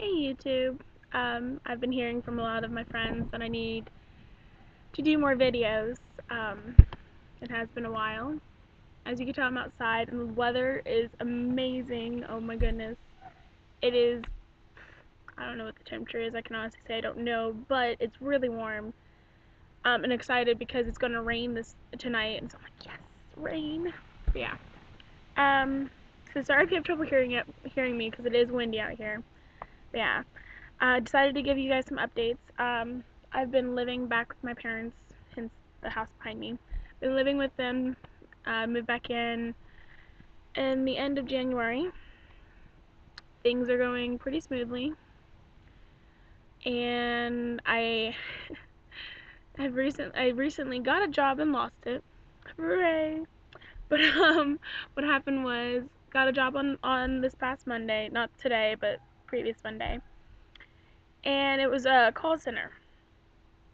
Hey YouTube. I've been hearing from a lot of my friends that I need to do more videos. Um, it has been a while. As you can tell, I'm outside and the weather is amazing. Oh my goodness. It is, I don't know what the temperature is. I can honestly say I don't know, but it's really warm. And excited because it's going to rain this tonight. And so I'm like, yes, rain. But yeah. So sorry if you have trouble hearing me because it is windy out here. But yeah. I decided to give you guys some updates. I've been living back with my parents, hence the house behind me. Been living with them, moved back in the end of January. Things are going pretty smoothly, and I recently got a job and lost it. Hooray! But what happened was got a job on this past Monday, not today, but previous Monday, and it was a call center.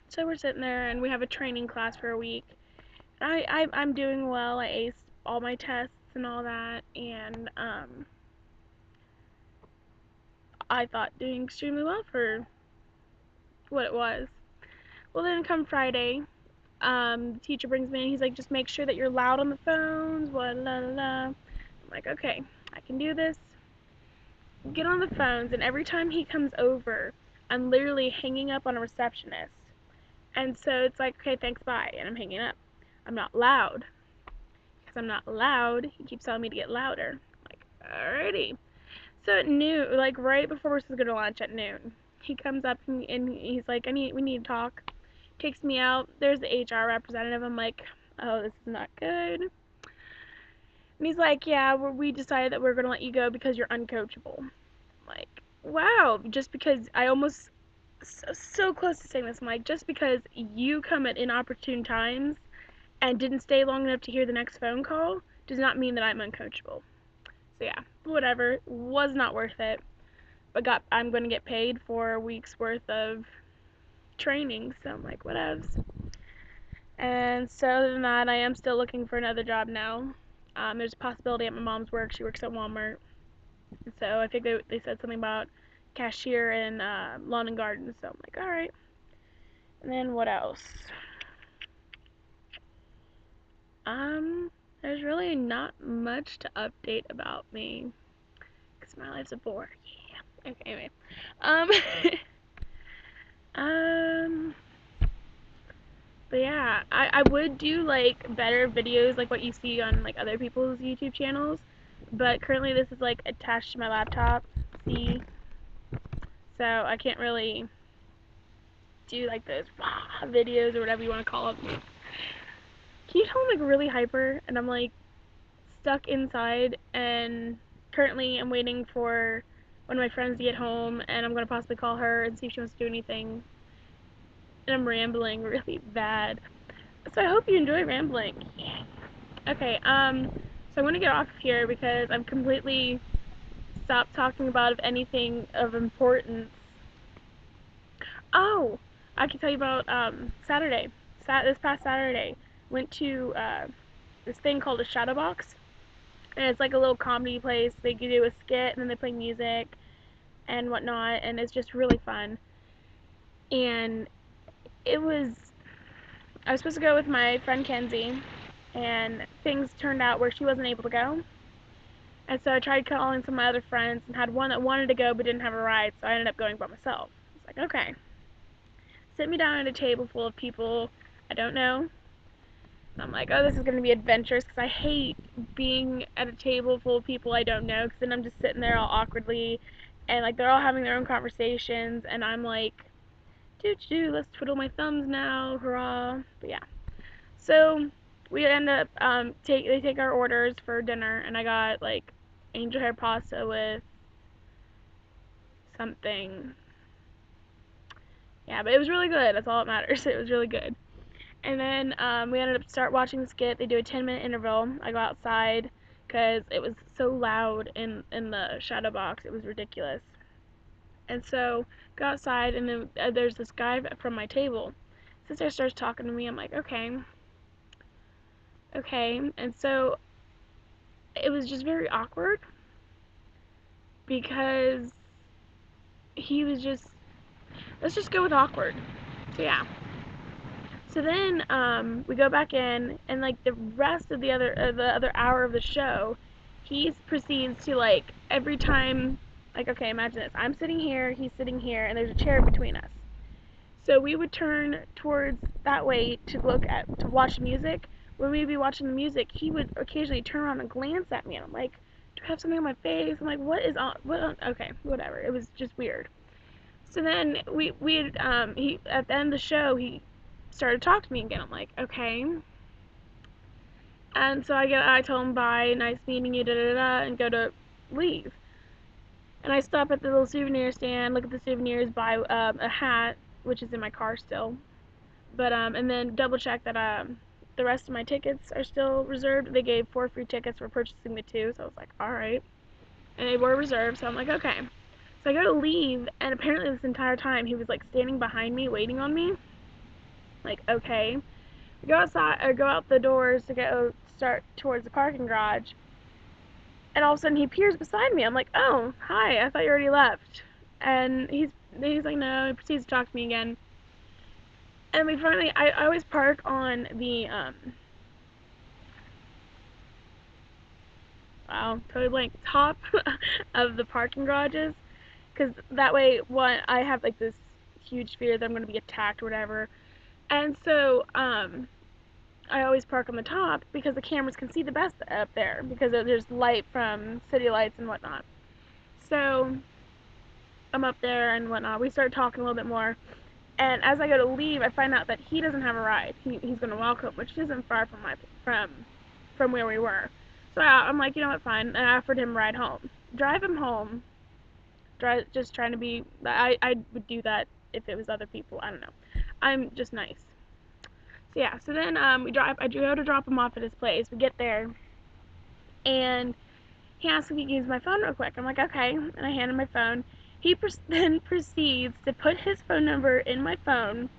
So we're sitting there and we have a training class for a week. I'm doing well. I aced all my tests and all that, and I thought doing extremely well for what it was. Well, then come Friday, the teacher brings me in. He's like, just make sure that you're loud on the phones. What la la la. I'm like, okay, I can do this. Get on the phones, and every time he comes over, I'm literally hanging up on a receptionist. And so it's like, okay, thanks, bye, and I'm hanging up. I'm not loud. Because I'm not loud, he keeps telling me to get louder. I'm like, alrighty. So at noon, like right before we're supposed to go to lunch at noon, he comes up and he's like, we need to talk. Takes me out. There's the HR representative. I'm like, oh, this is not good. And he's like, yeah, we decided that we're gonna let you go because you're uncoachable. I'm like, wow, just because I almost so close to saying this. I'm like, just because you come at inopportune times and didn't stay long enough to hear the next phone call does not mean that I'm uncoachable. So yeah, whatever. Was not worth it. But I'm going to get paid for a week's worth of training, so I'm like, whatevs. And so other than that, I am still looking for another job now. There's a possibility at my mom's work. She works at Walmart. So I think they said something about cashier in lawn and garden. So I'm like, all right. And then what else? There's really not much to update about me because my life's a bore. Yeah. Okay. Anyway. Um. um. But yeah, I would do like better videos like what you see on like other people's YouTube channels. But currently this is like attached to my laptop. See? So I can't really do like those videos or whatever you want to call them. Can you tell I'm like really hyper and I'm like stuck inside and currently I'm waiting for one of my friends to get home and I'm gonna possibly call her and see if she wants to do anything. And I'm rambling really bad. So I hope you enjoy rambling. Yeah. Okay, so I'm gonna get off here because I've completely stopped talking about anything of importance. Oh, I can tell you about Saturday. This past Saturday, went to this thing called a shadow box, and it's like a little comedy place. They do a skit and then they play music and whatnot, and it's just really fun. And it was I was supposed to go with my friend Kenzie, and things turned out where she wasn't able to go. And so I tried calling some of my other friends and had one that wanted to go but didn't have a ride, so I ended up going by myself. It's like, okay. Sit me down at a table full of people I don't know. I'm like, oh, this is going to be adventurous because I hate being at a table full of people I don't know because then I'm just sitting there all awkwardly and like they're all having their own conversations and I'm like, let's twiddle my thumbs now, hurrah. But yeah. So we end up they take our orders for dinner and I got like angel hair pasta with something. Yeah, but it was really good. That's all that matters. It was really good. And then we ended up start watching the skit. They do a 10-minute interval. I go outside because it was so loud in the shadow box. It was ridiculous. And so go outside and then there's this guy from my table. Sister starts talking to me. I'm like, okay, okay. And so it was just very awkward because he was just, let's just go with awkward. So yeah. So then we go back in, and like the rest of the other hour of the show, he proceeds to like every time, like, okay, imagine this: I'm sitting here, he's sitting here, and there's a chair between us. So we would turn towards that way to watch music. When we'd be watching the music, he would occasionally turn around and glance at me, and I'm like, do I have something on my face? I'm like, what is on? What on? Okay, whatever. It was just weird. So then he at the end of the show he started to talk to me again. I'm like, okay. And so I tell him bye, nice meeting you, da da da, and go to leave. And I stop at the little souvenir stand, look at the souvenirs, buy a hat, which is in my car still. But and then double check that the rest of my tickets are still reserved. They gave 4 free tickets for purchasing the 2, so I was like, all right. And they were reserved, so I'm like, okay. So I go to leave, and apparently this entire time he was like standing behind me, waiting on me. Like, okay. I go outside, or go out the doors to go start towards the parking garage, and all of a sudden he appears beside me. I'm like, oh, hi, I thought you already left. And he's like, no. He proceeds to talk to me again. And we finally, I always park on the wow, totally blank, top of the parking garages, because that way, one, I have like this huge fear that I'm going to be attacked or whatever. And so I always park on the top because the cameras can see the best up there because there's light from city lights and whatnot. So I'm up there and whatnot. We start talking a little bit more, and as I go to leave, I find out that he doesn't have a ride. He's going to walk home, which isn't far from where we were. So I'm like, you know what, fine. And I offered him a ride home. Drive him home. Just trying to be. I would do that if it was other people. I don't know. I'm just nice. So yeah. So then we drive. I go to drop him off at his place. We get there, and he asks if he can use my phone real quick. I'm like, okay. And I hand him my phone. He then proceeds to put his phone number in my phone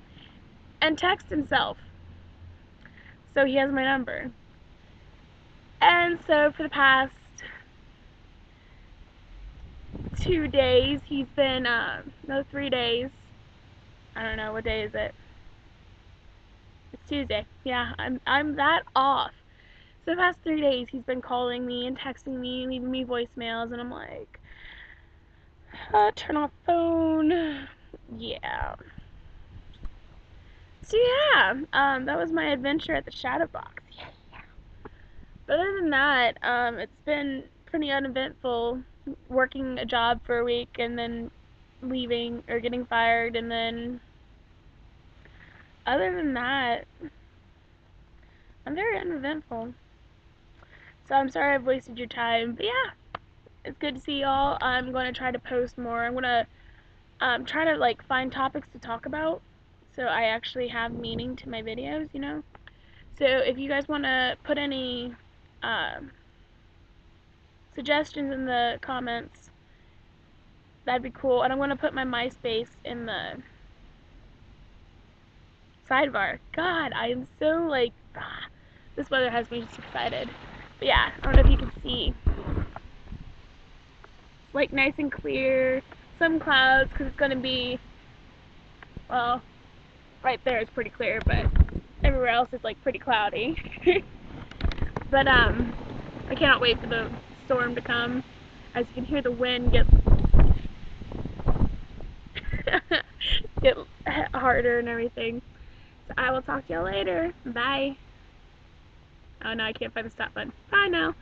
and text himself. So he has my number. And so for the past 2 days, he's been, no, 3 days. I don't know, what day is it? It's Tuesday. Yeah, I'm that off. So the past 3 days, he's been calling me and texting me, leaving me voicemails, and I'm like, turn off phone. Yeah. So yeah, that was my adventure at the Shadow Box. Yeah. But other than that, it's been pretty uneventful. Working a job for a week and then leaving or getting fired, and then other than that, I'm very uneventful. So I'm sorry I've wasted your time, but yeah, it's good to see y'all. I'm going to try to post more. I'm going to try to like find topics to talk about so I actually have meaning to my videos, you know? So if you guys want to put any suggestions in the comments, that'd be cool. And I'm going to put my MySpace in the sidebar. God, I am so like, this weather has me just excited. But yeah, I don't know if you can see. It's like nice and clear. Some clouds because it's going to be, well, right there is pretty clear, but everywhere else is like pretty cloudy. But I cannot wait for the storm to come. As you can hear the wind get get harder and everything. So I will talk to y'all later. Bye. Oh no, I can't find the stop button. Bye now.